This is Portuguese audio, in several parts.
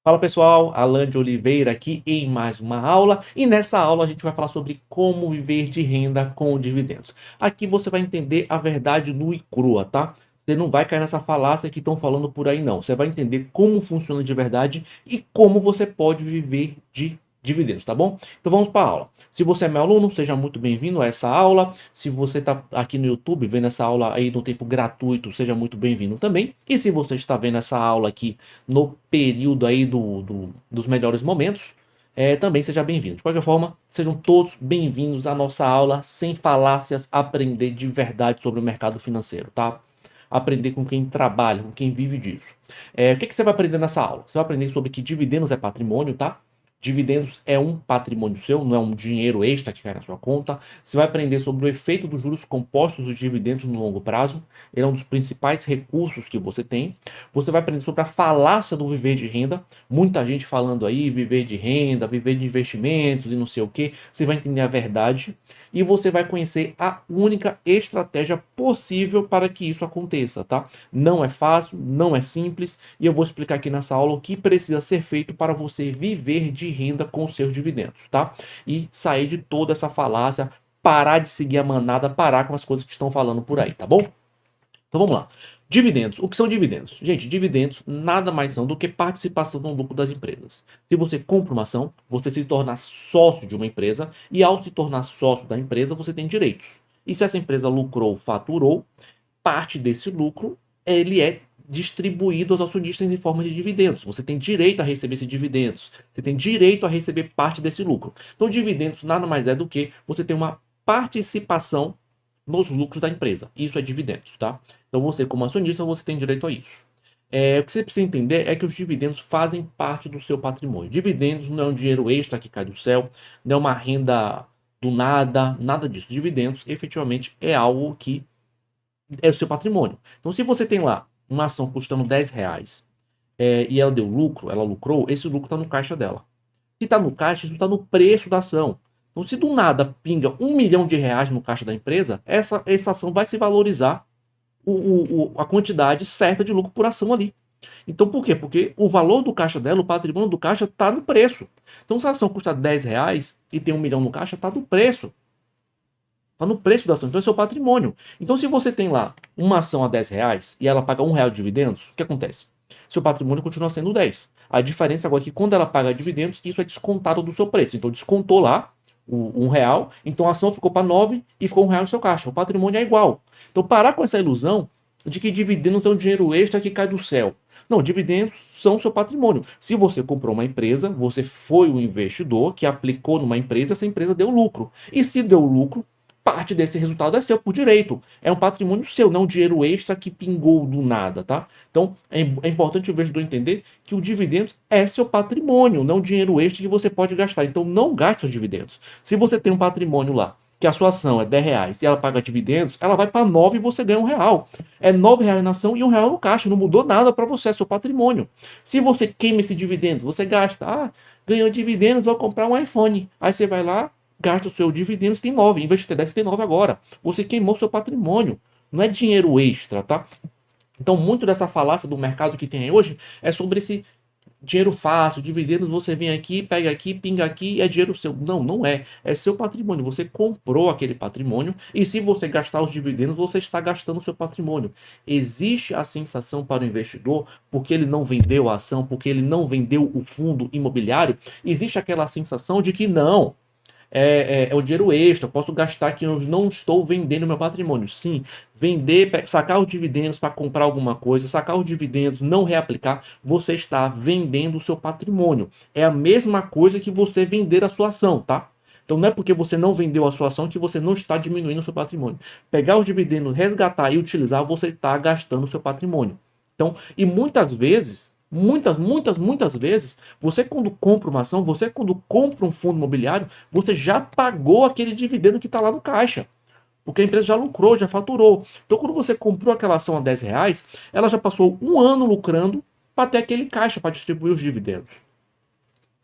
Fala pessoal, Alan de Oliveira aqui em mais uma aula e nessa aula a gente vai falar sobre como viver de renda com dividendos. Aqui você vai entender a verdade nua e crua, tá? Você não vai cair nessa falácia que estão falando por aí não. Você vai entender como funciona de verdade e como você pode viver de dividendos, tá bom? Então vamos para a aula. Se você é meu aluno, seja muito bem-vindo a essa aula. Se você está aqui no YouTube vendo essa aula aí no tempo gratuito, seja muito bem-vindo também. E se você está vendo essa aula aqui no período aí dos melhores momentos, também seja bem-vindo. De qualquer forma, sejam todos bem-vindos à nossa aula sem falácias, aprender de verdade sobre o mercado financeiro, tá? Aprender com quem trabalha, com quem vive disso. O que você vai aprender nessa aula? Você vai aprender sobre que dividendos é patrimônio, tá? Dividendos é um patrimônio seu, não é um dinheiro extra que cai na sua conta. Você vai aprender sobre o efeito dos juros compostos dos dividendos no longo prazo. Ele é um dos principais recursos que você tem. Você vai aprender sobre a falácia do viver de renda. Muita gente falando aí, viver de renda, viver de investimentos e não sei o que. Você vai entender a verdade e você vai conhecer a única estratégia possível para que isso aconteça, tá? Não é fácil, não é simples e eu vou explicar aqui nessa aula o que precisa ser feito para você viver de renda com os seus dividendos, tá? E sair de toda essa falácia, parar de seguir a manada, parar com as coisas que estão falando por aí, tá bom? Então vamos lá. Dividendos. O que são dividendos? Gente, dividendos nada mais são do que participação no lucro das empresas. Se você compra uma ação, você se torna sócio de uma empresa e ao se tornar sócio da empresa, você tem direitos. E se essa empresa lucrou, faturou, parte desse lucro, ele é distribuído aos acionistas em forma de dividendos. Você tem direito a receber esses dividendos. Você tem direito a receber parte desse lucro. Então, dividendos nada mais é do que você ter uma participação nos lucros da empresa. Isso é dividendos, tá? Então você, como acionista, você tem direito a isso. O que você precisa entender é que os dividendos fazem parte do seu patrimônio. Dividendos não é um dinheiro extra que cai do céu, não é uma renda do nada, nada disso. Dividendos, efetivamente, é algo que é o seu patrimônio. Então, se você tem lá uma ação custando R$ 10 e ela deu lucro, ela lucrou, esse lucro está no caixa dela. Se está no caixa, isso está no preço da ação. Então, se do nada pinga R$ 1 milhão no caixa da empresa, essa ação vai se valorizar a quantidade certa de lucro por ação ali. Então, por quê? Porque o valor do caixa dela, o patrimônio do caixa, está no preço. Então, se a ação custa R$ 10 e tem 1 milhão no caixa, está no preço. Está no preço da ação, então é seu patrimônio. Então, se você tem lá uma ação a R$ 10 e ela paga R$ 1 de dividendos, o que acontece? Seu patrimônio continua sendo 10. A diferença agora é que quando ela paga dividendos, isso é descontado do seu preço. Então, descontou lá o R$ 1, então a ação ficou para 9 e ficou R$ 1 no seu caixa. O patrimônio é igual. Então, parar com essa ilusão de que dividendos é um dinheiro extra que cai do céu. Não, dividendos são seu patrimônio. Se você comprou uma empresa, você foi o investidor que aplicou numa empresa, essa empresa deu lucro. E se deu lucro, parte desse resultado é seu por direito. É um patrimônio seu, não um dinheiro extra que pingou do nada, tá? Então, é importante o investidor entender que o dividendo é seu patrimônio, não dinheiro extra que você pode gastar. Então, não gaste seus dividendos. Se você tem um patrimônio lá, que a sua ação é R$ 10 e ela paga dividendos, ela vai para 9 e você ganha R$ 1. É R$ 9 na ação e R$ 1 no caixa. Não mudou nada para você, é seu patrimônio. Se você queima esse dividendo, você gasta, ganhou dividendos, vou comprar um iPhone. Aí você vai lá, gasta o seu dividendos, tem 9. Em vez de ter 10, tem 9 agora. Você queimou seu patrimônio. Não é dinheiro extra, tá? Então, muito dessa falácia do mercado que tem aí hoje é sobre esse dinheiro fácil, dividendos, você vem aqui, pega aqui, pinga aqui, é dinheiro seu. Não, não é. É seu patrimônio. Você comprou aquele patrimônio e se você gastar os dividendos, você está gastando o seu patrimônio. Existe a sensação para o investidor, porque ele não vendeu a ação, porque ele não vendeu o fundo imobiliário, existe aquela sensação de que não, é o dinheiro extra, eu posso gastar que eu não estou vendendo meu patrimônio. Sim, vender, sacar os dividendos para comprar alguma coisa, sacar os dividendos, não reaplicar, você está vendendo o seu patrimônio. É a mesma coisa que você vender a sua ação, tá? Então não é porque você não vendeu a sua ação que você não está diminuindo o seu patrimônio. Pegar os dividendos, resgatar e utilizar, você está gastando o seu patrimônio. Então, e muitas vezes, muitas vezes, você quando compra uma ação, você quando compra um fundo imobiliário, você já pagou aquele dividendo que está lá no caixa. Porque a empresa já lucrou, já faturou. Então, quando você comprou aquela ação a R$ 10, ela já passou um ano lucrando para ter aquele caixa para distribuir os dividendos.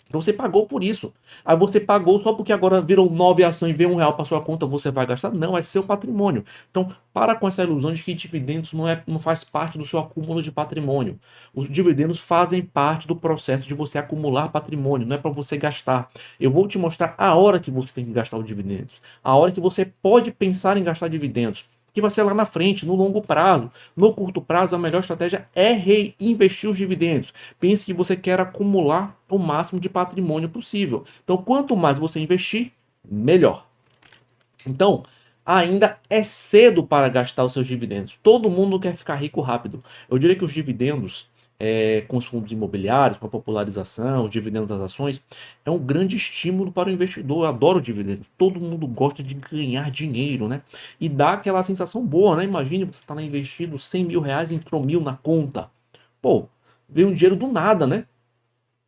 Então você pagou por isso. Aí você pagou só porque agora virou 9 ações e veio R$ 1 para sua conta, você vai gastar? Não, é seu patrimônio. Então, para com essa ilusão de que dividendos não faz parte do seu acúmulo de patrimônio. Os dividendos fazem parte do processo de você acumular patrimônio, não é para você gastar. Eu vou te mostrar a hora que você tem que gastar os dividendos, a hora que você pode pensar em gastar dividendos, que vai ser lá na frente, no longo prazo. No curto prazo, a melhor estratégia é reinvestir os dividendos. Pense que você quer acumular o máximo de patrimônio possível. Então, quanto mais você investir, melhor. Então, ainda é cedo para gastar os seus dividendos. Todo mundo quer ficar rico rápido. Eu diria que os dividendos, com os fundos imobiliários, com a popularização, os dividendos das ações, é um grande estímulo para o investidor. Eu adoro dividendos. Todo mundo gosta de ganhar dinheiro, né? E dá aquela sensação boa, né? Imagine você está lá investido R$ 100.000, entrou 1.000 na conta. Pô, veio um dinheiro do nada, né?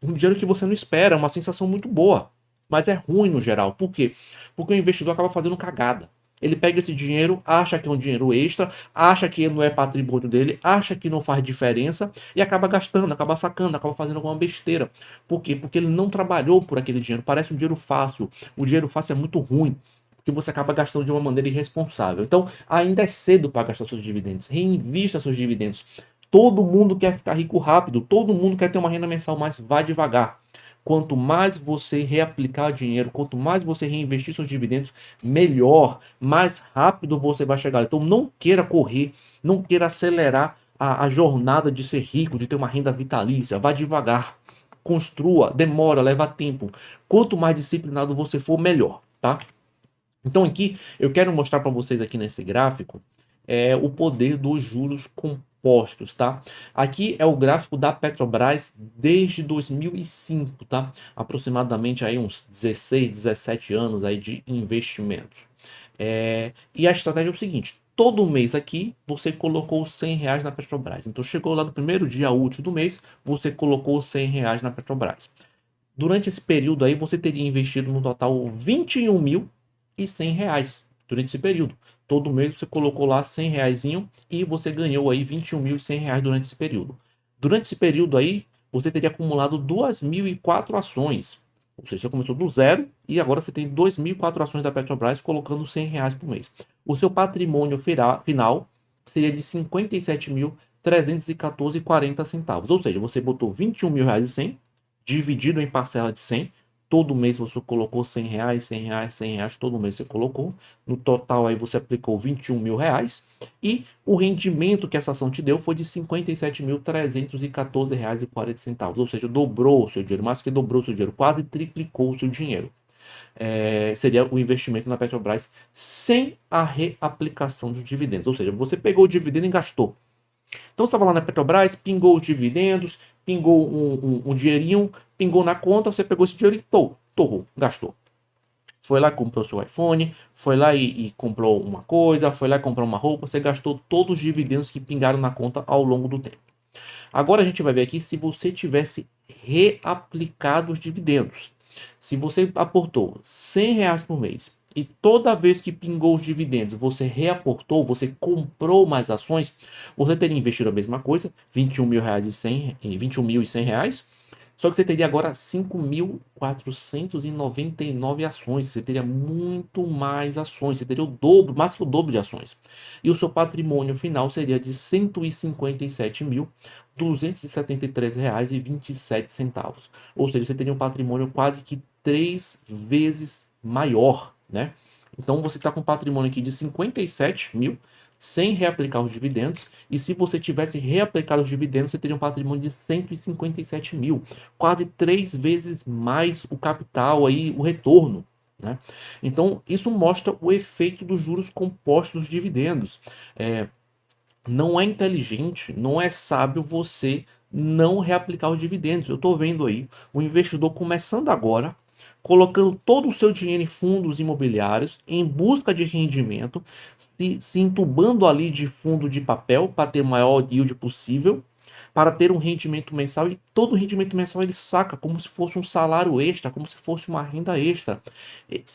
Um dinheiro que você não espera, é uma sensação muito boa. Mas é ruim no geral. Por quê? Porque o investidor acaba fazendo cagada. Ele pega esse dinheiro, acha que é um dinheiro extra, acha que não é patrimônio dele, acha que não faz diferença e acaba gastando, acaba sacando, acaba fazendo alguma besteira. Por quê? Porque ele não trabalhou por aquele dinheiro. Parece um dinheiro fácil. O dinheiro fácil é muito ruim, porque você acaba gastando de uma maneira irresponsável. Então, ainda é cedo para gastar seus dividendos. Reinvista seus dividendos. Todo mundo quer ficar rico rápido, todo mundo quer ter uma renda mensal, mas vai devagar. Quanto mais você reaplicar dinheiro, quanto mais você reinvestir seus dividendos, melhor, mais rápido você vai chegar. Então não queira correr, não queira acelerar a jornada de ser rico, de ter uma renda vitalícia. Vá devagar, construa, demora, leva tempo. Quanto mais disciplinado você for, melhor, tá? Então aqui eu quero mostrar para vocês aqui nesse gráfico o poder dos juros compostos, tá? Aqui é o gráfico da Petrobras desde 2005, tá? Aproximadamente aí uns 16, 17 anos aí de investimento. E a estratégia é o seguinte: todo mês aqui você colocou R$ 100 na Petrobras. Então chegou lá no primeiro dia útil do mês, você colocou R$ 100 na Petrobras. Durante esse período aí você teria investido no total R$ 21.100 durante esse período. Todo mês você colocou lá R$ 100 e você ganhou aí R$ 21.100 durante esse período. Durante esse período aí, você teria acumulado 2.004 ações. Ou seja, você começou do zero e agora você tem 2.004 ações da Petrobras colocando R$ 100 por mês. O seu patrimônio final seria de R$ 57.314,40. Ou seja, você botou R$ 21.100 dividido em parcela de 100. Todo mês você colocou R$ 100, R$ 100, R$ 100, todo mês você colocou. No total aí você aplicou R$ 21.000 e o rendimento que essa ação te deu foi de R$ 57.314,40. Ou seja, dobrou o seu dinheiro, mais que dobrou o seu dinheiro, quase triplicou o seu dinheiro. Seria o investimento na Petrobras sem a reaplicação dos dividendos. Ou seja, você pegou o dividendo e gastou. Então você estava lá na Petrobras, pingou os dividendos, pingou um dinheirinho, pingou na conta, você pegou esse dinheiro e torrou, gastou. Foi lá e comprou seu iPhone, foi lá e comprou uma coisa, foi lá e comprou uma roupa, você gastou todos os dividendos que pingaram na conta ao longo do tempo. Agora a gente vai ver aqui se você tivesse reaplicado os dividendos. Se você aportou R$ 100 por mês e toda vez que pingou os dividendos você reaportou, você comprou mais ações, você teria investido a mesma coisa, R$ 21.100, só que você teria agora 5.499 ações, você teria muito mais ações, você teria o dobro, mais que o dobro de ações. E o seu patrimônio final seria de R$ 157.273,27. Ou seja, você teria um patrimônio quase que 3 vezes maior, né? Então você está com um patrimônio aqui de 57 mil sem reaplicar os dividendos, e se você tivesse reaplicado os dividendos, você teria um patrimônio de 157 mil, quase 3 vezes mais o capital, aí, o retorno. Né? Então, isso mostra o efeito dos juros compostos dos dividendos. Não é inteligente, não é sábio você não reaplicar os dividendos. Eu estou vendo aí o investidor começando agora, colocando todo o seu dinheiro em fundos imobiliários, em busca de rendimento, se entubando ali de fundo de papel para ter o maior yield possível, para ter um rendimento mensal, e todo rendimento mensal ele saca como se fosse um salário extra, como se fosse uma renda extra.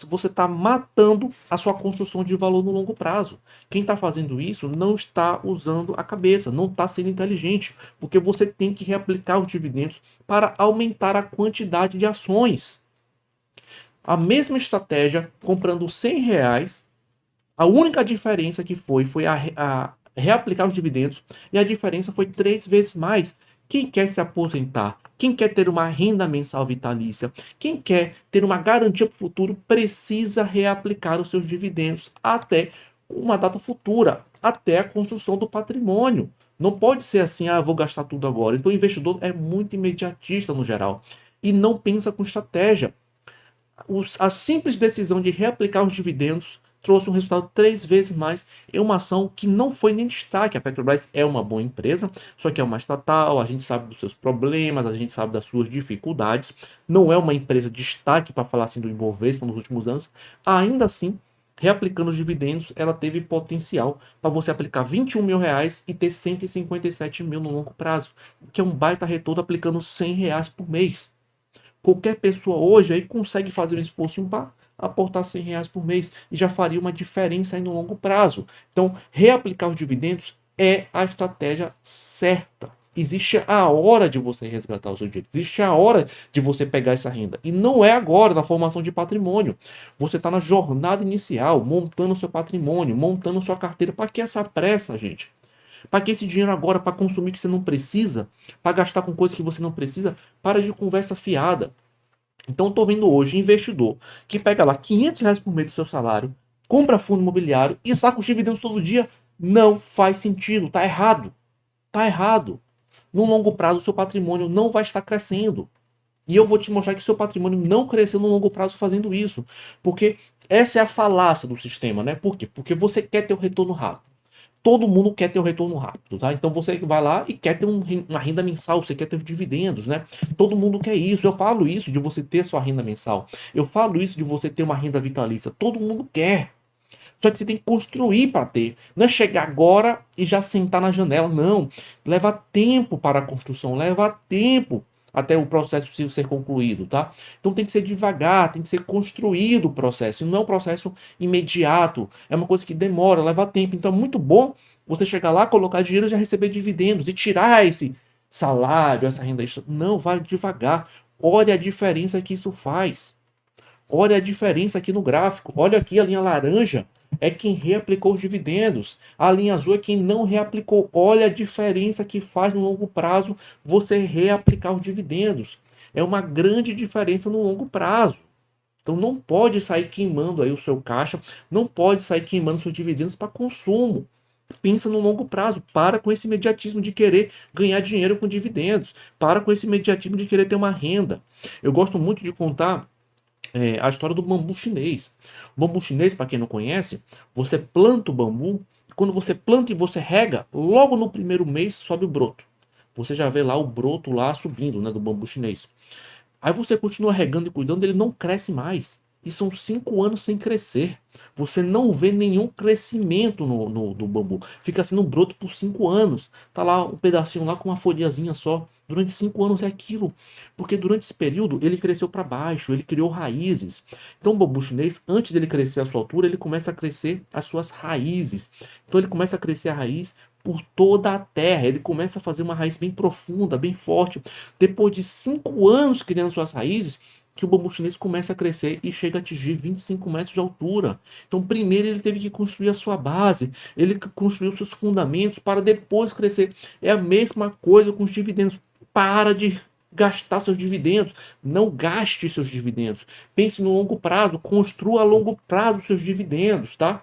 Você está matando a sua construção de valor no longo prazo. Quem está fazendo isso não está usando a cabeça, não está sendo inteligente, porque você tem que reaplicar os dividendos para aumentar a quantidade de ações. A mesma estratégia, comprando R$ 100, a única diferença que foi a reaplicar os dividendos, e a diferença foi 3 vezes mais. Quem quer se aposentar, quem quer ter uma renda mensal vitalícia, quem quer ter uma garantia para o futuro, precisa reaplicar os seus dividendos até uma data futura, até a construção do patrimônio. Não pode ser assim, vou gastar tudo agora. Então o investidor é muito imediatista no geral e não pensa com estratégia. A simples decisão de reaplicar os dividendos trouxe um resultado 3 vezes mais em uma ação que não foi nem destaque. A Petrobras é uma boa empresa, só que é uma estatal, a gente sabe dos seus problemas, a gente sabe das suas dificuldades, não é uma empresa de destaque para falar assim do Ibovespa nos últimos anos. Ainda assim, reaplicando os dividendos, ela teve potencial para você aplicar R$ 21.000 e ter 157 mil no longo prazo, que é um baita retorno aplicando R$ 100 por mês. Qualquer pessoa hoje aí consegue fazer um esforço para aportar R$ 100 por mês e já faria uma diferença aí no longo prazo. Então, reaplicar os dividendos é a estratégia certa. Existe a hora de você resgatar o seu dinheiro, existe a hora de você pegar essa renda. E não é agora na formação de patrimônio. Você está na jornada inicial, montando o seu patrimônio, montando sua carteira. Para que essa pressa, gente? Para que esse dinheiro agora para consumir que você não precisa, para gastar com coisas que você não precisa? Para de conversa fiada. Então estou vendo hoje investidor que pega lá R$ 500 por mês do seu salário, compra fundo imobiliário e saca os dividendos todo dia. Não faz sentido, tá errado. Tá errado. No longo prazo, o seu patrimônio não vai estar crescendo. E eu vou te mostrar que o seu patrimônio não cresceu no longo prazo fazendo isso. Porque essa é a falácia do sistema, né? Por quê? Porque você quer ter o retorno rápido. Todo mundo quer ter o retorno rápido, tá? Então você vai lá e quer ter uma renda mensal, você quer ter os dividendos, né? Todo mundo quer isso. Eu falo isso de você ter sua renda mensal. Eu falo isso de você ter uma renda vitalícia. Todo mundo quer. Só que você tem que construir para ter. Não é chegar agora e já sentar na janela. Não. Leva tempo para a construção, leva tempo até o processo ser concluído, tá? Então tem que ser devagar, tem que ser construído o processo. Não é um processo imediato. É uma coisa que demora, leva tempo. Então é muito bom você chegar lá, colocar dinheiro e já receber dividendos e tirar esse salário, essa renda extra. Não, vai devagar. Olha a diferença que isso faz. Olha a diferença aqui no gráfico. Olha aqui a linha laranja é quem reaplicou os dividendos. A linha azul é quem não reaplicou. Olha a diferença que faz no longo prazo você reaplicar os dividendos. É uma grande diferença no longo prazo. Então não pode sair queimando aí o seu caixa, não pode sair queimando seus dividendos para consumo. Pensa no longo prazo. Para com esse imediatismo de querer ganhar dinheiro com dividendos. Para com esse imediatismo de querer ter uma renda. Eu gosto muito de contar a história do bambu chinês. O bambu chinês, para quem não conhece, você planta o bambu, quando você planta e você rega, logo no primeiro mês sobe o broto. Você já vê lá o broto lá subindo, né, do bambu chinês. Aí você continua regando e cuidando, ele não cresce mais. E são 5 anos sem crescer. Você não vê nenhum crescimento no bambu. Fica assim no broto por 5 anos. Tá lá um pedacinho lá com uma folhazinha só. Durante 5 anos é aquilo. Porque durante esse período ele cresceu para baixo, ele criou raízes. Então o bambu chinês, antes dele crescer a sua altura, ele começa a crescer as suas raízes. Então ele começa a crescer a raiz por toda a terra. Ele começa a fazer uma raiz bem profunda, bem forte. Depois de 5 anos criando suas raízes, que o bambu chinês começa a crescer e chega a atingir 25 metros de altura. Então, primeiro ele teve que construir a sua base, ele construiu seus fundamentos para depois crescer. É a mesma coisa com os dividendos. Para de gastar seus dividendos, não gaste seus dividendos. Pense no longo prazo, construa a longo prazo seus dividendos, tá?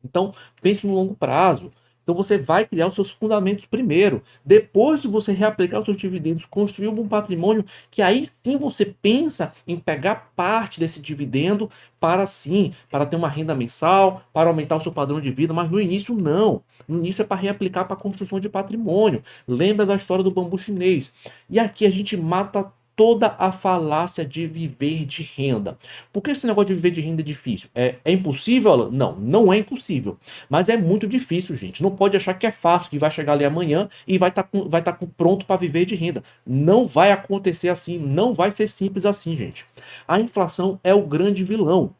Então, pense no longo prazo. Então você vai criar os seus fundamentos primeiro. Depois de você reaplicar os seus dividendos, construir um bom patrimônio, que aí sim você pensa em pegar parte desse dividendo para sim, para ter uma renda mensal, para aumentar o seu padrão de vida, mas no início não. No início é para reaplicar para a construção de patrimônio. Lembra da história do bambu chinês. E aqui a gente mata toda a falácia de viver de renda. Por que esse negócio de viver de renda é difícil? É impossível, Alan? Não, não é impossível. Mas é muito difícil, gente. Não pode achar que é fácil, que vai chegar ali amanhã e vai tá pronto para viver de renda. Não vai acontecer assim, não vai ser simples assim, gente. A inflação é o grande vilão.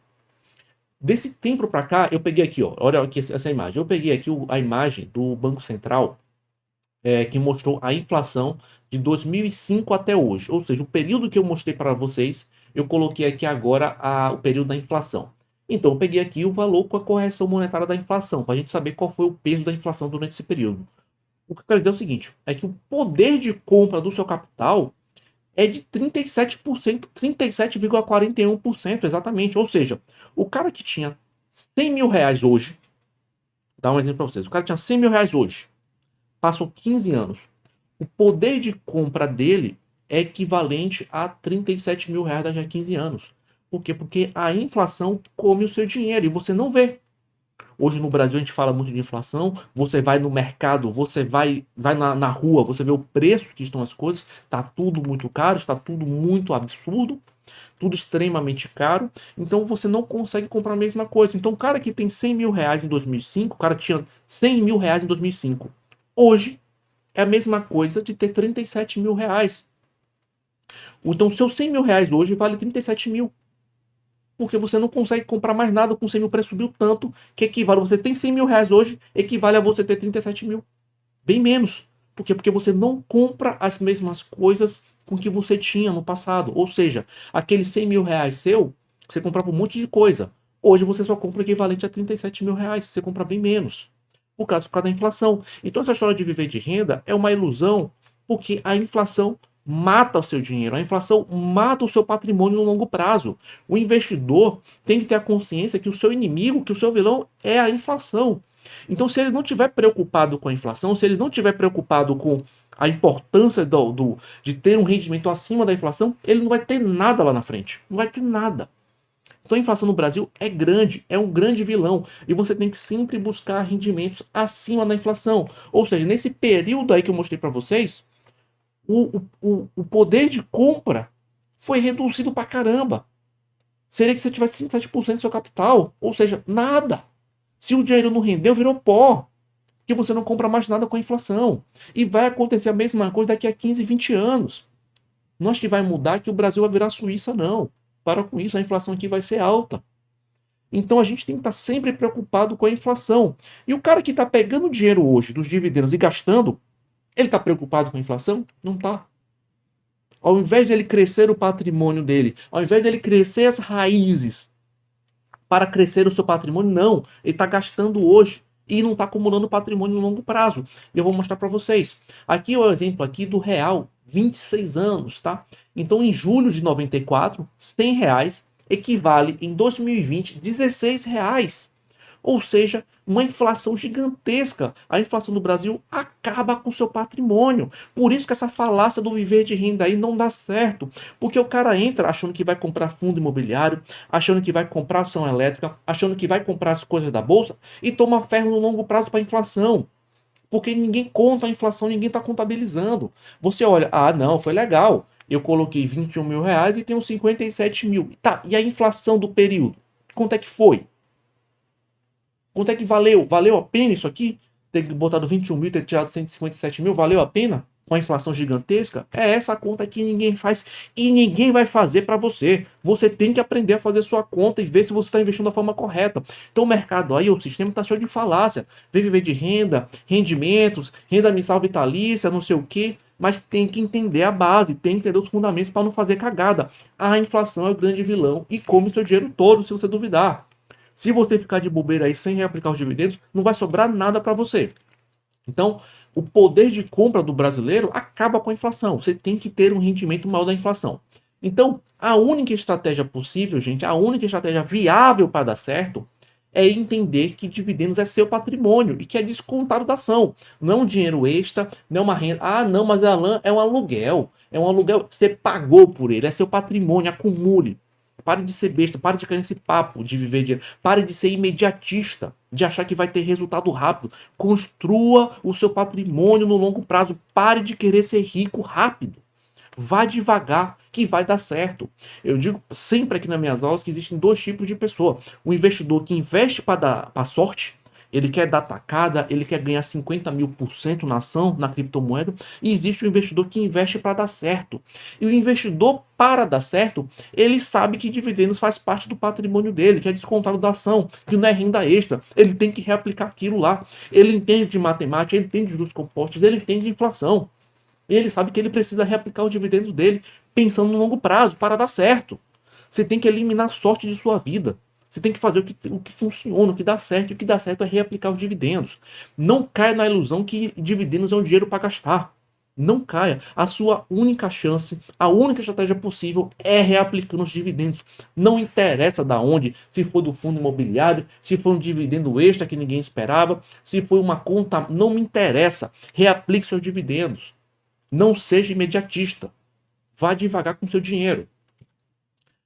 Desse tempo para cá, eu peguei aqui, ó, olha aqui essa imagem. Eu peguei aqui a imagem do Banco Central, que mostrou a inflação de 2005 até hoje. Ou seja, o período que eu mostrei para vocês, eu coloquei aqui agora o período da inflação. Então, eu peguei aqui o valor com a correção monetária da inflação, para a gente saber qual foi o peso da inflação durante esse período. O que eu quero dizer é o seguinte, é que o poder de compra do seu capital é de 37%, 37,41% exatamente. Ou seja, o cara que tinha 100 mil reais hoje, dá um exemplo para vocês, o cara tinha 100 mil reais hoje, passou 15 anos, o poder de compra dele é equivalente a 37 mil reais daqui a 15 anos. Por quê? Porque a inflação come o seu dinheiro e você não vê. Hoje no Brasil a gente fala muito de inflação, você vai no mercado, você vai na rua, você vê o preço que estão as coisas, está tudo muito caro, está tudo muito absurdo, tudo extremamente caro, então você não consegue comprar a mesma coisa. Então o cara que tem 100 mil reais em 2005, o cara tinha 100 mil reais em 2005, hoje é a mesma coisa de ter 37 mil reais. Então seus 100 mil reais hoje vale 37 mil. Porque você não consegue comprar mais nada com 100 mil, o preço subiu tanto que equivale, você tem 100 mil reais hoje, equivale a você ter 37 mil. Bem menos. Por quê? Porque você não compra as mesmas coisas com que você tinha no passado. Ou seja, aqueles 100 mil reais seu, você comprava um monte de coisa. Hoje você só compra o equivalente a 37 mil reais, você compra bem menos. Por causa da inflação. Então essa história de viver de renda é uma ilusão, porque a inflação mata o seu dinheiro, a inflação mata o seu patrimônio no longo prazo. O investidor tem que ter a consciência que o seu inimigo, que o seu vilão é a inflação. Então, se ele não estiver preocupado com a inflação, se ele não estiver preocupado com a importância de ter um rendimento acima da inflação, ele não vai ter nada lá na frente. Não vai ter nada. Então a inflação no Brasil é grande, é um grande vilão. E você tem que sempre buscar rendimentos acima da inflação. Ou seja, nesse período aí que eu mostrei para vocês, o poder de compra foi reduzido pra caramba. Seria que você tivesse 37% do seu capital. Ou seja, nada. Se o dinheiro não rendeu, virou pó. Porque você não compra mais nada com a inflação. E vai acontecer a mesma coisa daqui a 15, 20 anos. Não acho que vai mudar que o Brasil vai virar Suíça, não. Para com isso, a inflação aqui vai ser alta. Então a gente tem que estar sempre preocupado com a inflação. E o cara que está pegando dinheiro hoje dos dividendos e gastando, ele está preocupado com a inflação? Não está. Ao invés dele crescer o patrimônio dele, ao invés dele crescer as raízes para crescer o seu patrimônio, não. Ele está gastando hoje e não está acumulando patrimônio no longo prazo. E eu vou mostrar para vocês. Aqui é o exemplo aqui do real, 26 anos, tá? Então, em julho de 94, 100 reais equivale em 2020 16 reais. Ou seja, uma inflação gigantesca. A inflação do Brasil acaba com o seu patrimônio. Por isso que essa falácia do viver de renda aí não dá certo. Porque o cara entra achando que vai comprar fundo imobiliário, achando que vai comprar ação elétrica, achando que vai comprar as coisas da bolsa e toma ferro no longo prazo para a inflação. Porque ninguém conta a inflação, ninguém está contabilizando. Você olha, não, foi legal. Eu coloquei 21 mil reais e tenho 57 mil. Tá, e a inflação do período? Quanto é que foi? Quanto é que valeu? Valeu a pena isso aqui? Ter botado 21 mil e ter tirado 157 mil, valeu a pena? Com a inflação gigantesca? É essa conta que ninguém faz e ninguém vai fazer para você. Você tem que aprender a fazer sua conta e ver se você está investindo da forma correta. Então o mercado aí, o sistema está cheio de falácia. Vem viver de renda, rendimentos, renda mensal vitalícia, não sei o quê. Mas tem que entender a base, tem que entender os fundamentos para não fazer cagada. A inflação é o grande vilão e come o seu dinheiro todo, se você duvidar. Se você ficar de bobeira aí sem reaplicar os dividendos, não vai sobrar nada para você. Então, o poder de compra do brasileiro acaba com a inflação. Você tem que ter um rendimento maior da inflação. Então, a única estratégia possível, gente, a única estratégia viável para dar certo é entender que dividendos é seu patrimônio e que é descontado da ação. Não é um dinheiro extra, não é uma renda. Não, mas Alan, é um aluguel. É um aluguel que você pagou por ele, é seu patrimônio, acumule. Pare de ser besta, pare de cair nesse papo de viver dinheiro. Pare de ser imediatista, de achar que vai ter resultado rápido. Construa o seu patrimônio no longo prazo. Pare de querer ser rico rápido. Vá devagar, que vai dar certo. Eu digo sempre aqui nas minhas aulas que existem dois tipos de pessoa. O investidor que investe para dar a sorte, ele quer dar tacada, ele quer ganhar 50.000% na ação, na criptomoeda, e existe o investidor que investe para dar certo. E o investidor, para dar certo, ele sabe que dividendos faz parte do patrimônio dele, que é descontado da ação, que não é renda extra. Ele tem que reaplicar aquilo lá. Ele entende de matemática, ele entende de juros compostos, ele entende de inflação. E ele sabe que ele precisa reaplicar os dividendos dele, pensando no longo prazo, para dar certo. Você tem que eliminar a sorte de sua vida. Você tem que fazer o que funciona, o que dá certo, e o que dá certo é reaplicar os dividendos. Não caia na ilusão que dividendos é um dinheiro para gastar. Não caia. A sua única chance, a única estratégia possível é reaplicando os dividendos. Não interessa da onde, se for do fundo imobiliário, se for um dividendo extra que ninguém esperava, se foi uma conta, não me interessa. Reaplique seus dividendos. Não seja imediatista. Vá devagar com seu dinheiro.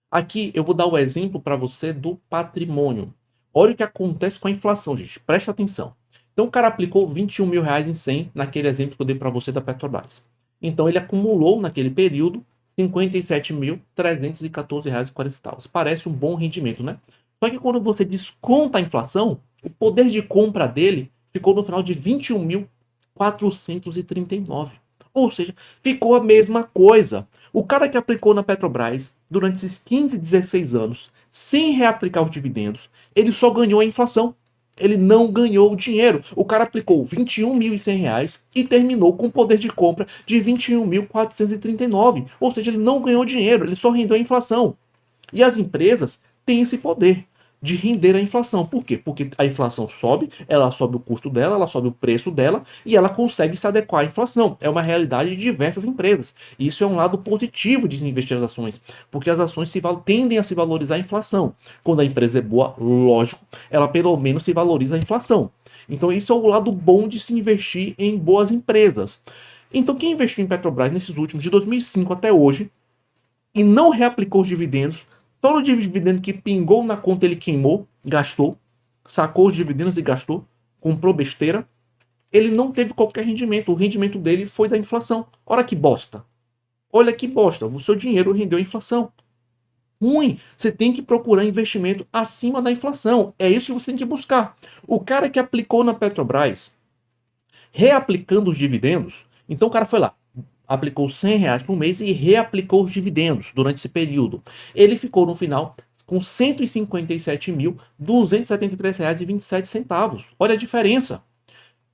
Aqui eu vou dar o exemplo para você do patrimônio. Olha o que acontece com a inflação, gente. Presta atenção. Então o cara aplicou 21 mil reais em 100 naquele exemplo que eu dei para você da Petrobras. Então ele acumulou naquele período 57.314 reais e 40 centavos. Parece um bom rendimento, né? Só que quando você desconta a inflação, o poder de compra dele ficou no final de 21.439. Ou seja, ficou a mesma coisa. O cara que aplicou na Petrobras durante esses 15, 16 anos, sem reaplicar os dividendos, ele só ganhou a inflação. Ele não ganhou o dinheiro. O cara aplicou R$ 21.100 e terminou com poder de compra de 21.439. Ou seja, ele não ganhou dinheiro, ele só rendeu a inflação. E as empresas têm esse poder de render a inflação. Por quê? Porque a inflação sobe, ela sobe o custo dela, ela sobe o preço dela e ela consegue se adequar à inflação. É uma realidade de diversas empresas. Isso é um lado positivo de investir nas ações, porque as ações tendem a se valorizar a inflação. Quando a empresa é boa, lógico, ela pelo menos se valoriza a inflação. Então isso é o lado bom de se investir em boas empresas. Então quem investiu em Petrobras nesses últimos, de 2005 até hoje, e não reaplicou os dividendos, todo o dividendo que pingou na conta ele queimou, gastou, sacou os dividendos e gastou, comprou besteira, ele não teve qualquer rendimento. O rendimento dele foi da inflação. Olha que bosta. Olha que bosta. O seu dinheiro rendeu a inflação. Ruim. Você tem que procurar investimento acima da inflação. É isso que você tem que buscar. O cara que aplicou na Petrobras, reaplicando os dividendos, então o cara foi lá, aplicou R$ 100 por mês e reaplicou os dividendos durante esse período. Ele ficou no final com R$ 157.273,27. Olha a diferença.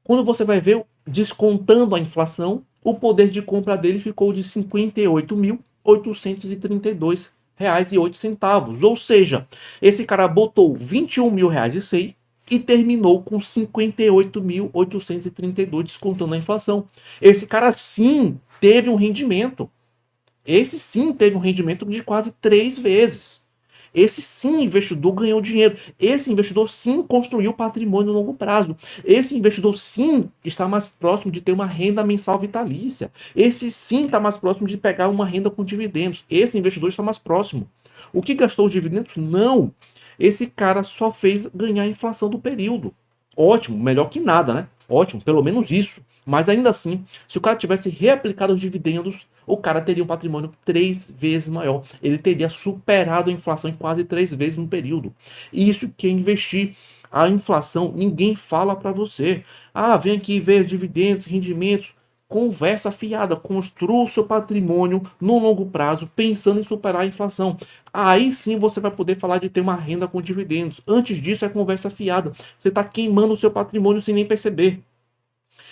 Quando você vai ver, descontando a inflação, o poder de compra dele ficou de R$ 58.832,08. Ou seja, esse cara botou R$ 21 mil reais e terminou com 58.832 descontando a inflação. Esse cara sim teve um rendimento. Esse sim teve um rendimento de quase 3 vezes. Esse sim investidor ganhou dinheiro. Esse investidor sim construiu patrimônio no longo prazo. Esse investidor sim está mais próximo de ter uma renda mensal vitalícia. Esse sim está mais próximo de pegar uma renda com dividendos. Esse investidor está mais próximo. O que gastou os dividendos? Não. Esse cara só fez ganhar a inflação do período. Ótimo, melhor que nada, né? Ótimo, pelo menos isso. Mas ainda assim, se o cara tivesse reaplicado os dividendos, o cara teria um patrimônio 3 vezes maior. Ele teria superado a inflação em quase 3 vezes no período. E isso que é investir. A inflação, ninguém fala para você. Ah, vem aqui ver dividendos, rendimentos. Conversa fiada, construa o seu patrimônio no longo prazo, pensando em superar a inflação. Aí sim você vai poder falar de ter uma renda com dividendos. Antes disso é conversa fiada. Você está queimando o seu patrimônio sem nem perceber.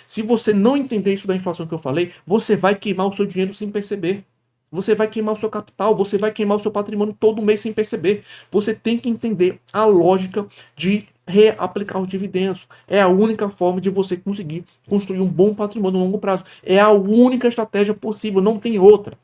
Se você não entender isso da inflação que eu falei, você vai queimar o seu dinheiro sem perceber. Você vai queimar o seu capital, você vai queimar o seu patrimônio todo mês sem perceber. Você tem que entender a lógica de reaplicar os dividendos. É a única forma de você conseguir construir um bom patrimônio no longo prazo. É a única estratégia possível, não tem outra.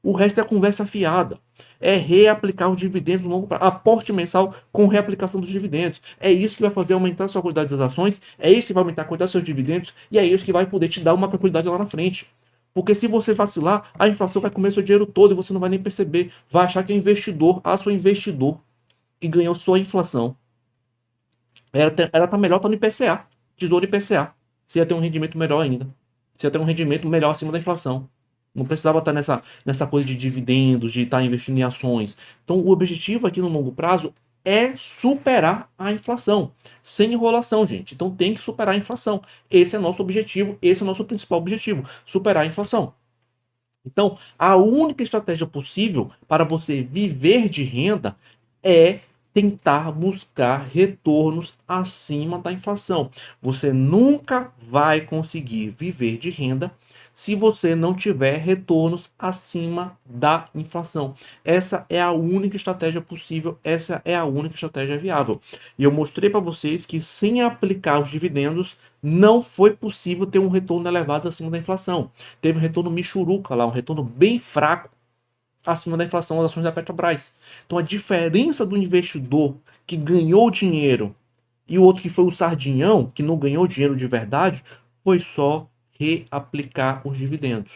O resto é conversa fiada. É reaplicar os dividendos no longo prazo. Aporte mensal com reaplicação dos dividendos. É isso que vai fazer aumentar a sua quantidade das ações, é isso que vai aumentar a quantidade dos seus dividendos, e é isso que vai poder te dar uma tranquilidade lá na frente. Porque se você vacilar, a inflação vai comer seu dinheiro todo e você não vai nem perceber. Vai achar que é investidor, sou investidor, e ganhou só a inflação. Era tá melhor estar no IPCA, Tesouro IPCA. Você ia ter um rendimento melhor ainda. Você ia ter um rendimento melhor acima da inflação. Não precisava estar nessa coisa de dividendos, de estar investindo em ações. Então, o objetivo aqui no longo prazo é superar a inflação. Sem enrolação, gente. Então, tem que superar a inflação. Esse é nosso objetivo, esse é o nosso principal objetivo, superar a inflação. Então, a única estratégia possível para você viver de renda é tentar buscar retornos acima da inflação. Você nunca vai conseguir viver de renda se você não tiver retornos acima da inflação. Essa é a única estratégia possível, essa é a única estratégia viável. E eu mostrei para vocês que sem aplicar os dividendos não foi possível ter um retorno elevado acima da inflação. Teve um retorno michuruca lá, um retorno bem fraco acima da inflação das ações da Petrobras. Então a diferença do investidor que ganhou dinheiro e o outro que foi o sardinhão, que não ganhou dinheiro de verdade, foi só reaplicar os dividendos.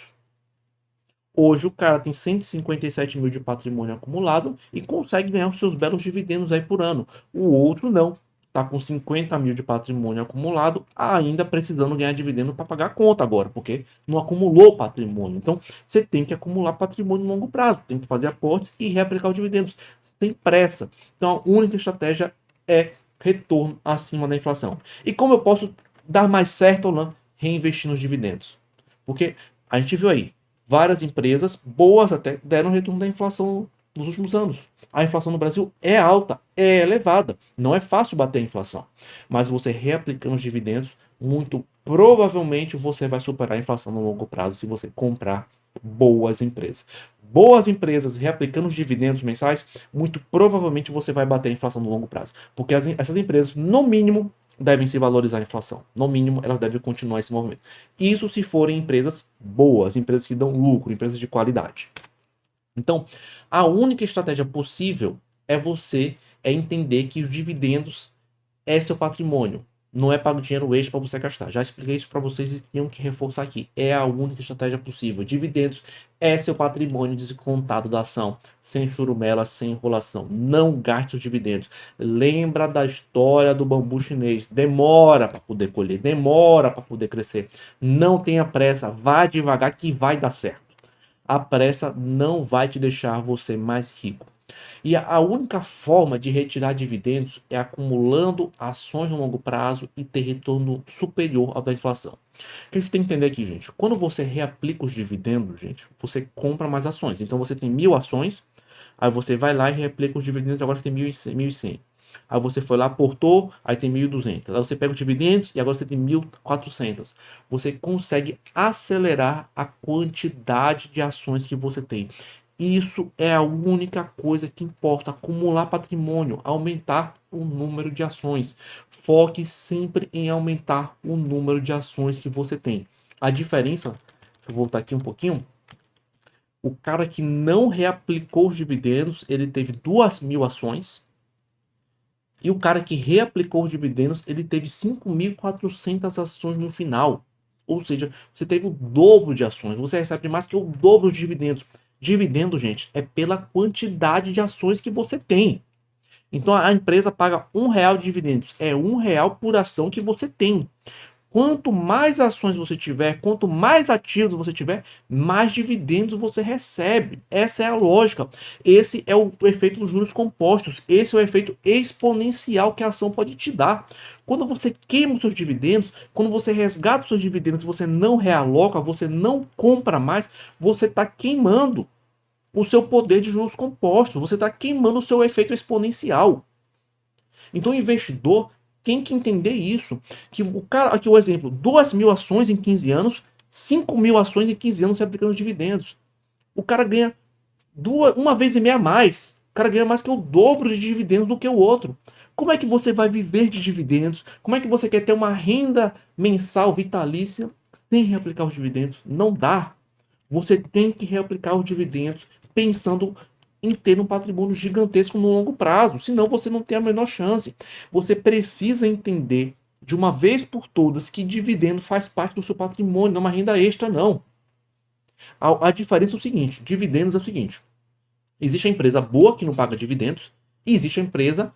Hoje o cara tem 157 mil de patrimônio acumulado e consegue ganhar os seus belos dividendos aí por ano. O outro não. Está com 50 mil de patrimônio acumulado, ainda precisando ganhar dividendo para pagar a conta agora, porque não acumulou patrimônio. Então, você tem que acumular patrimônio no longo prazo, tem que fazer aportes e reaplicar os dividendos. Sem pressa. Então, a única estratégia é retorno acima da inflação. E como eu posso dar mais certo ou não reinvestir nos dividendos? Porque a gente viu aí, várias empresas boas até deram retorno da inflação nos últimos anos. A inflação no Brasil é alta, é elevada. Não é fácil bater a inflação. Mas você reaplicando os dividendos, muito provavelmente você vai superar a inflação no longo prazo se você comprar boas empresas. Boas empresas reaplicando os dividendos mensais, muito provavelmente você vai bater a inflação no longo prazo. Porque essas empresas, no mínimo, devem se valorizar a inflação. No mínimo, elas devem continuar esse movimento. Isso se forem empresas boas, empresas que dão lucro, empresas de qualidade. Então, a única estratégia possível é você entender que os dividendos é seu patrimônio. Não é para o dinheiro extra para você gastar. Já expliquei isso para vocês e tenho que reforçar aqui. É a única estratégia possível. Dividendos é seu patrimônio descontado da ação. Sem churumela, sem enrolação. Não gaste os dividendos. Lembra da história do bambu chinês. Demora para poder colher. Demora para poder crescer. Não tenha pressa. Vá devagar que vai dar certo. A pressa não vai te deixar você mais rico. E a única forma de retirar dividendos é acumulando ações no longo prazo e ter retorno superior ao da inflação. O que você tem que entender aqui, gente? Quando você reaplica os dividendos, gente, você compra mais ações. Então você tem 1.000 ações, aí você vai lá e reaplica os dividendos, agora você tem 1.100. Aí você foi lá, aportou, aí tem 1.200. Aí você pega os dividendos e agora você tem 1.400. Você consegue acelerar a quantidade de ações que você tem. Isso é a única coisa que importa, acumular patrimônio, aumentar o número de ações. Foque sempre em aumentar o número de ações que você tem. A diferença, deixa eu voltar aqui um pouquinho. O cara que não reaplicou os dividendos, ele teve 2.000 ações. E o cara que reaplicou os dividendos, ele teve 5.400 ações no final. Ou seja, você teve o dobro de ações. Você recebe mais que o dobro de dividendos. Dividendo, gente, é pela quantidade de ações que você tem. Então a empresa paga R$ 1 de dividendos. É R$ 1 por ação que você tem. Quanto mais ações você tiver, quanto mais ativos você tiver, mais dividendos você recebe. Essa é a lógica. Esse é o efeito dos juros compostos. Esse é o efeito exponencial que a ação pode te dar. Quando você queima os seus dividendos, quando você resgata os seus dividendos, você não realoca, você não compra mais, você está queimando o seu poder de juros compostos. Você está queimando o seu efeito exponencial. Então o investidor tem que entender isso. Que o cara, aqui o exemplo, 2.000 ações em 15 anos, 5.000 ações em 15 anos se aplicando dividendos. O cara ganha uma vez e meia a mais. O cara ganha mais que o dobro de dividendos do que o outro. Como é que você vai viver de dividendos? Como é que você quer ter uma renda mensal vitalícia sem reaplicar os dividendos? Não dá. Você tem que reaplicar os dividendos pensando em ter um patrimônio gigantesco no longo prazo, senão você não tem a menor chance. Você precisa entender de uma vez por todas que dividendo faz parte do seu patrimônio, não é uma renda extra, não. A diferença é o seguinte, dividendos é o seguinte, existe a empresa boa que não paga dividendos e existe a empresa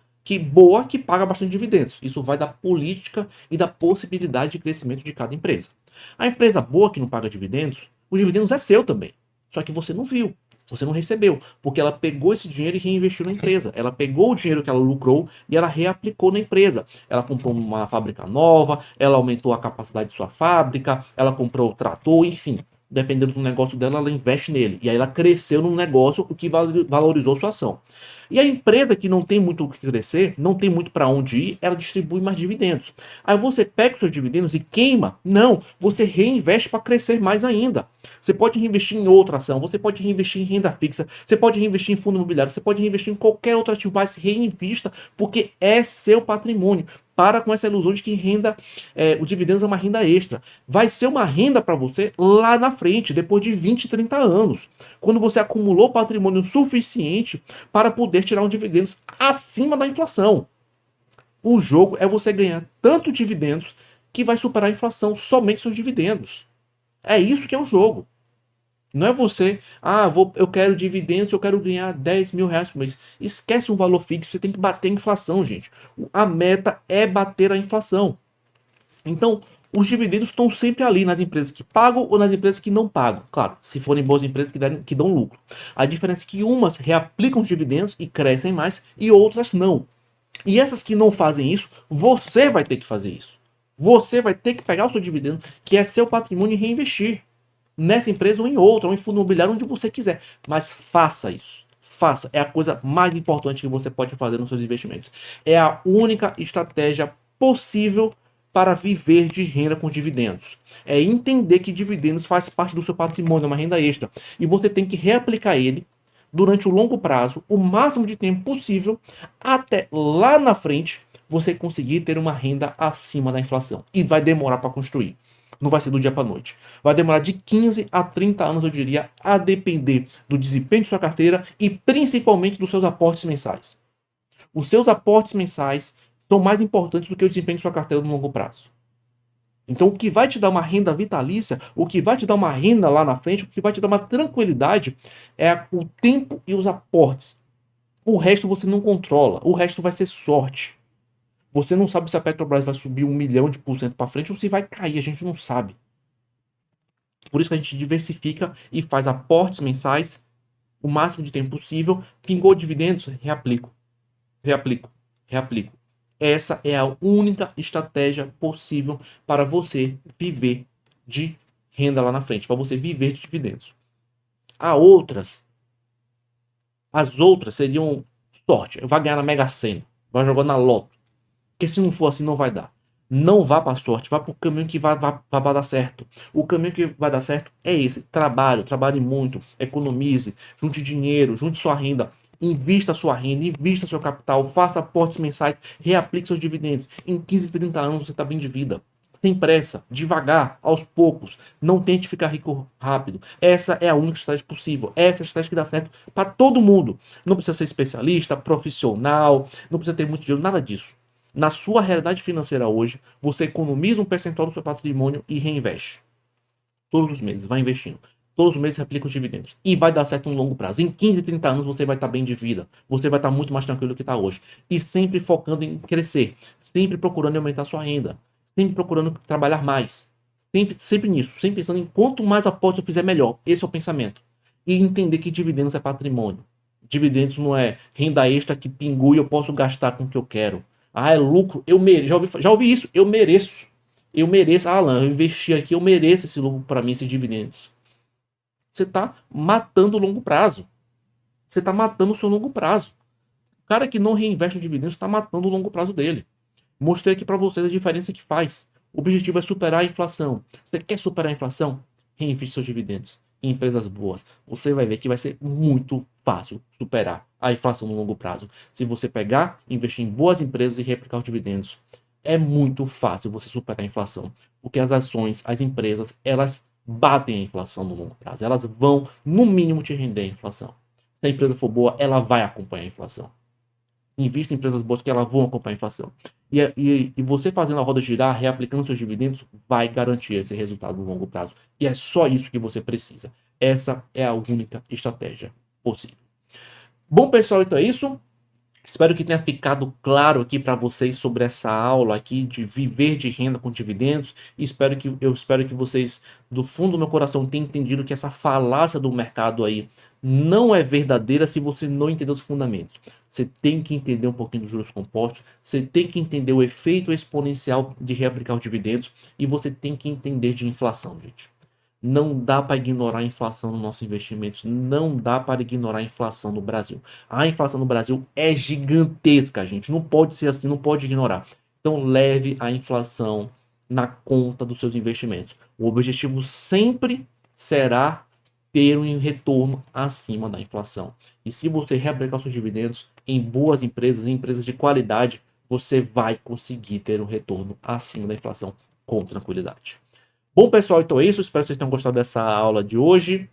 boa que paga bastante dividendos. Isso vai da política e da possibilidade de crescimento de cada empresa. A empresa boa que não paga dividendos, O dividendo é seu também. Só que você não viu. Você não recebeu, porque ela pegou esse dinheiro e reinvestiu na empresa. Ela pegou o dinheiro que ela lucrou e ela reaplicou na empresa. Ela comprou uma fábrica nova, ela aumentou a capacidade de sua fábrica, ela comprou o trator, enfim. Dependendo do negócio dela, ela investe nele. E aí ela cresceu no negócio, o que valorizou sua ação. E a empresa que não tem muito o que crescer, não tem muito para onde ir, ela distribui mais dividendos. Aí você pega os seus dividendos e queima? Não, você reinveste para crescer mais ainda. Você pode reinvestir em outra ação, você pode reinvestir em renda fixa, você pode reinvestir em fundo imobiliário, você pode reinvestir em qualquer outro ativo, mas reinvista porque é seu patrimônio. Para com essa ilusão de que o dividendo é uma renda extra. Vai ser uma renda para você lá na frente, depois de 20, 30 anos. Quando você acumulou patrimônio suficiente para poder tirar um dividendo acima da inflação. O jogo é você ganhar tanto dividendos que vai superar a inflação somente seus dividendos. É isso que é o jogo. Não é você, eu quero dividendos, eu quero ganhar 10 mil reais por mês. Esquece um valor fixo, você tem que bater a inflação, gente. A meta é bater a inflação. Então, os dividendos estão sempre ali nas empresas que pagam ou nas empresas que não pagam. Claro, se forem boas empresas que dão lucro. A diferença é que umas reaplicam os dividendos e crescem mais e outras não. E essas que não fazem isso, você vai ter que fazer isso. Você vai ter que pegar o seu dividendo, que é seu patrimônio, e reinvestir nessa empresa ou em outra, ou em fundo imobiliário, onde você quiser. Mas faça isso. Faça. É a coisa mais importante que você pode fazer nos seus investimentos. É a única estratégia possível para viver de renda com dividendos. É entender que dividendos faz parte do seu patrimônio, é uma renda extra. E você tem que reaplicar ele durante o longo prazo, o máximo de tempo possível, até lá na frente você conseguir ter uma renda acima da inflação. E vai demorar para construir. Não vai ser do dia para noite. Vai demorar de 15 a 30 anos, eu diria, a depender do desempenho de sua carteira e principalmente dos seus aportes mensais. Os seus aportes mensais são mais importantes do que o desempenho de sua carteira no longo prazo. Então, o que vai te dar uma renda vitalícia, o que vai te dar uma renda lá na frente, o que vai te dar uma tranquilidade é o tempo e os aportes. O resto você não controla, o resto vai ser sorte. Você não sabe se a Petrobras vai subir 1 milhão de % para frente ou se vai cair, a gente não sabe. Por isso que a gente diversifica e faz aportes mensais o máximo de tempo possível. Pingou dividendos, reaplico. Essa é a única estratégia possível para você viver de renda lá na frente, para você viver de dividendos. As outras seriam sorte. Vai ganhar na Mega Sena, vai jogar na loto. Porque se não for assim, não vai dar. Não vá para a sorte, vá para o caminho que vai dar certo. O caminho que vai dar certo é esse. Trabalhe muito, economize, junte dinheiro, junte sua renda, invista sua renda, invista seu capital, faça aportes mensais, reaplique seus dividendos. Em 15, 30 anos você está bem de vida. Sem pressa, devagar, aos poucos. Não tente ficar rico rápido. Essa é a única estratégia possível. Essa é a estratégia que dá certo para todo mundo. Não precisa ser especialista, profissional, não precisa ter muito dinheiro, nada disso. Na sua realidade financeira hoje, você economiza um percentual do seu patrimônio e reinveste. Todos os meses, vai investindo. Todos os meses replica os dividendos. E vai dar certo no longo prazo. Em 15, 30 anos você vai estar bem de vida. Você vai estar muito mais tranquilo do que está hoje. E sempre focando em crescer. Sempre procurando aumentar sua renda. Sempre procurando trabalhar mais. Sempre nisso. Sempre pensando em quanto mais aporte eu fizer, melhor. Esse é o pensamento. E entender que dividendos é patrimônio. Dividendos não é renda extra que pingou e eu posso gastar com o que eu quero. É lucro, eu mereço. Já ouvi isso, eu mereço. Eu mereço. Alan, eu investi aqui, eu mereço esse lucro para mim, esses dividendos. Você está matando o longo prazo. Você está matando o seu longo prazo. O cara que não reinveste o dividendos está matando o longo prazo dele. Mostrei aqui para vocês a diferença que faz. O objetivo é superar a inflação. Você quer superar a inflação? Reinveste seus dividendos em empresas boas. Você vai ver que vai ser muito fácil superar a inflação no longo prazo. Se você pegar, investir em boas empresas e replicar os dividendos, é muito fácil você superar a inflação. Porque as ações, as empresas, elas batem a inflação no longo prazo. Elas vão, no mínimo, te render a inflação. Se a empresa for boa, ela vai acompanhar a inflação. Invista em empresas boas que elas vão acompanhar a inflação. E você fazendo a roda girar, reaplicando seus dividendos, vai garantir esse resultado no longo prazo. E é só isso que você precisa. Essa é a única estratégia possível. Bom, pessoal, então é isso. Espero que tenha ficado claro aqui para vocês sobre essa aula aqui de viver de renda com dividendos. E eu espero que vocês, do fundo do meu coração, tenham entendido que essa falácia do mercado aí não é verdadeira se você não entender os fundamentos. Você tem que entender um pouquinho dos juros compostos, você tem que entender o efeito exponencial de reaplicar os dividendos e você tem que entender de inflação, gente. Não dá para ignorar a inflação nos nossos investimentos. Não dá para ignorar a inflação no Brasil. A inflação no Brasil é gigantesca, gente. Não pode ser assim, não pode ignorar. Então, leve a inflação na conta dos seus investimentos. O objetivo sempre será ter um retorno acima da inflação. E se você reaplicar seus dividendos em boas empresas, em empresas de qualidade, você vai conseguir ter um retorno acima da inflação com tranquilidade. Bom, pessoal, então é isso. Espero que vocês tenham gostado dessa aula de hoje.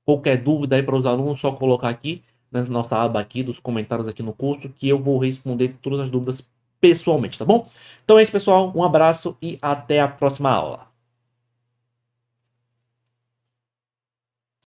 Qualquer dúvida aí para os alunos, só colocar aqui na nossa aba aqui dos comentários aqui no curso, que eu vou responder todas as dúvidas pessoalmente, tá bom? Então é isso, pessoal. Um abraço e até a próxima aula.